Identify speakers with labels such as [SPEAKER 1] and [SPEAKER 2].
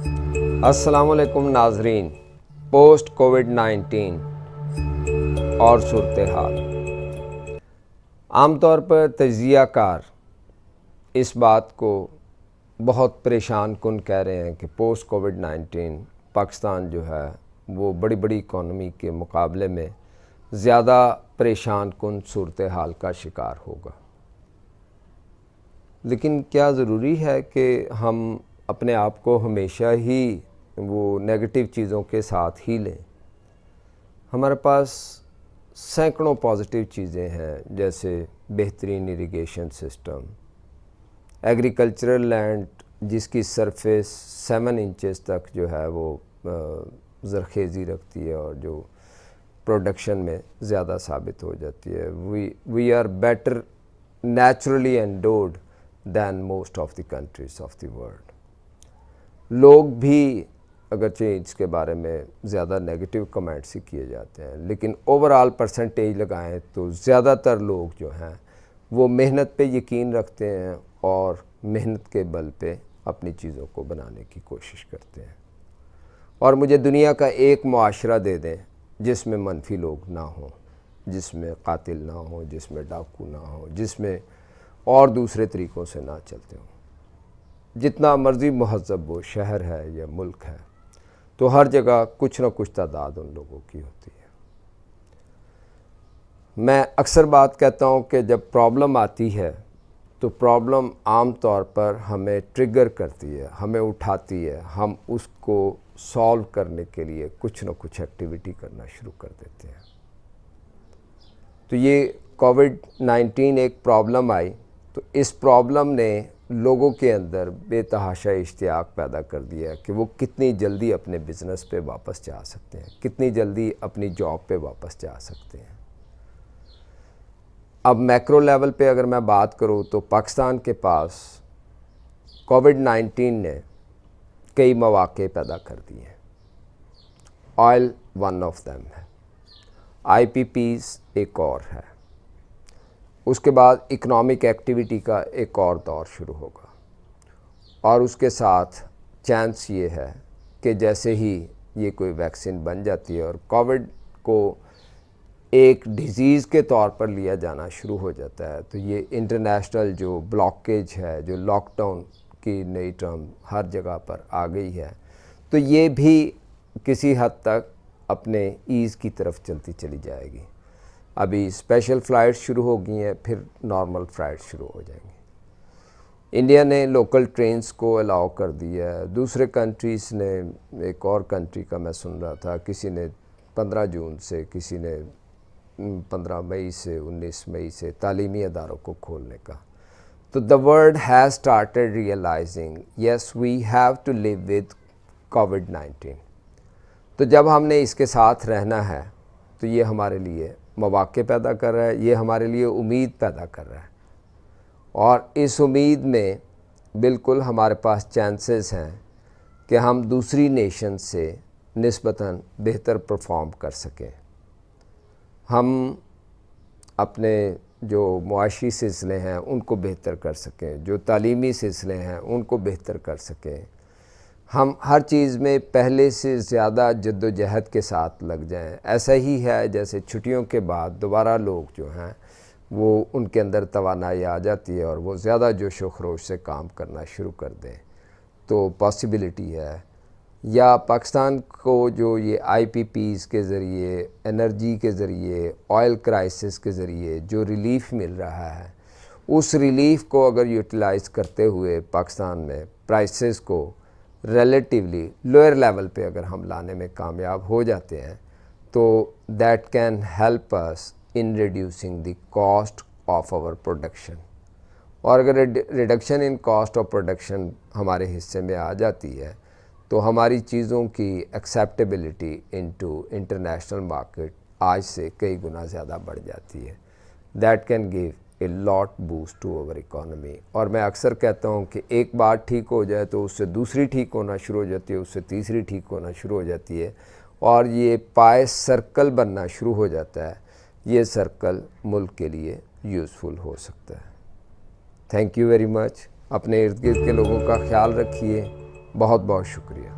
[SPEAKER 1] السلام علیکم ناظرین، پوسٹ کووڈ-19 اور صورتحال۔ عام طور پر تجزیہ کار اس بات کو بہت پریشان کن کہہ رہے ہیں کہ پوسٹ کووڈ-19 پاکستان جو ہے وہ بڑی بڑی اکانومی کے مقابلے میں زیادہ پریشان کن صورتحال کا شکار ہوگا۔ لیکن کیا ضروری ہے کہ ہم اپنے آپ کو ہمیشہ ہی وہ نیگیٹو چیزوں کے ساتھ ہی لیں؟ ہمارے پاس سینکڑوں پازیٹیو چیزیں ہیں، جیسے بہترین اریگیشن سسٹم، ایگریکلچرل لینڈ جس کی سرفیس 7 انچز تک جو ہے وہ زرخیزی رکھتی ہے اور جو پروڈکشن میں زیادہ ثابت ہو جاتی ہے۔ We are better naturally endowed than most of the countries of the world. لوگ بھی اگرچہ اس کے بارے میں زیادہ نیگیٹو کمنٹس ہی کیے جاتے ہیں، لیکن اوورآل پرسنٹیج لگائیں تو زیادہ تر لوگ جو ہیں وہ محنت پہ یقین رکھتے ہیں اور محنت کے بل پہ اپنی چیزوں کو بنانے کی کوشش کرتے ہیں۔ اور مجھے دنیا کا ایک معاشرہ دے دیں جس میں منفی لوگ نہ ہوں، جس میں قاتل نہ ہوں، جس میں ڈاکو نہ ہوں، جس میں اور دوسرے طریقوں سے نہ چلتے ہوں۔ جتنا مرضی مہذب وہ شہر ہے یا ملک ہے، تو ہر جگہ کچھ نہ کچھ تعداد ان لوگوں کی ہوتی ہے۔ میں اکثر بات کہتا ہوں کہ جب پرابلم آتی ہے تو پرابلم عام طور پر ہمیں ٹریگر کرتی ہے، ہمیں اٹھاتی ہے، ہم اس کو سالو کرنے کے لیے کچھ نہ کچھ ایکٹیویٹی کرنا شروع کر دیتے ہیں۔ تو یہ کووڈ-19 ایک پرابلم آئی تو اس پرابلم نے لوگوں کے اندر بے تحاشا اشتیاق پیدا کر دیا کہ وہ کتنی جلدی اپنے بزنس پہ واپس جا سکتے ہیں، کتنی جلدی اپنی جاب پہ واپس جا سکتے ہیں۔ اب میکرو لیول پہ اگر میں بات کروں تو پاکستان کے پاس کووڈ-19 نے کئی مواقع پیدا کر دیے ہیں۔ آئل ون آف دیم ہے، آئی پی پیز ایک اور ہے، اس کے بعد اکنامک ایکٹیویٹی کا ایک اور دور شروع ہوگا، اور اس کے ساتھ چانس یہ ہے کہ جیسے ہی یہ کوئی ویکسین بن جاتی ہے اور کووڈ کو ایک ڈیزیز کے طور پر لیا جانا شروع ہو جاتا ہے، تو یہ انٹرنیشنل جو بلاکیج ہے، جو لاک ڈاؤن کی نئی ٹرم ہر جگہ پر آ گئی ہے، تو یہ بھی کسی حد تک اپنے ایز کی طرف چلتی چلی جائے گی۔ ابھی اسپیشل فلائٹس شروع ہو گئی ہیں، پھر نارمل فلائٹس شروع ہو جائیں گی۔ انڈیا نے لوکل ٹرینز کو الاؤ کر دیا ہے، دوسرے کنٹریز نے، ایک اور کنٹری کا میں سن رہا تھا، کسی نے 15 جون سے، کسی نے 15 مئی سے، 19 مئی سے تعلیمی اداروں کو کھولنے کا۔ تو the world has started realizing yes we have to live with COVID-19۔ تو جب ہم نے اس کے ساتھ رہنا ہے تو یہ ہمارے لیے مواقع پیدا کر رہا ہے، یہ ہمارے لیے امید پیدا کر رہا ہے، اور اس امید میں بالکل ہمارے پاس چانسز ہیں کہ ہم دوسری نیشن سے نسبتاً بہتر پرفارم کر سکیں، ہم اپنے جو معاشی سلسلے ہیں ان کو بہتر کر سکیں، جو تعلیمی سلسلے ہیں ان کو بہتر کر سکیں، ہم ہر چیز میں پہلے سے زیادہ جد و جہد کے ساتھ لگ جائیں۔ ایسا ہی ہے جیسے چھٹیوں کے بعد دوبارہ لوگ جو ہیں وہ ان کے اندر توانائی آ جاتی ہے اور وہ زیادہ جوش و خروش سے کام کرنا شروع کر دیں، تو پاسبلٹی ہے یا پاکستان کو جو یہ آئی پی پیز کے ذریعے، انرجی کے ذریعے، آئل کرائسس کے ذریعے جو ریلیف مل رہا ہے، اس ریلیف کو اگر یوٹیلائز کرتے ہوئے پاکستان میں پرائسز کو ریلیٹیولی لوئر لیول پہ اگر ہم لانے میں کامیاب ہو جاتے ہیں تو that can help us in reducing the cost of our production, اور اگر reduction in cost of production ہمارے حصے میں آ جاتی ہے تو ہماری چیزوں کی ایکسیپٹیبلٹی انٹو انٹرنیشنل مارکیٹ آج سے کئی گنا زیادہ بڑھ جاتی ہے۔ That can give a lot boost to our economy. اور میں اکثر کہتا ہوں کہ ایک بات ٹھیک ہو جائے تو اس سے دوسری ٹھیک ہونا شروع ہو جاتی ہے، اس سے تیسری ٹھیک ہونا شروع ہو جاتی ہے، اور یہ پائے سرکل بننا شروع ہو جاتا ہے۔ یہ سرکل ملک کے لیے یوزفل ہو سکتا ہے۔ Thank you very much. اپنے ارد گرد کے لوگوں کا خیال رکھیے، بہت بہت شکریہ.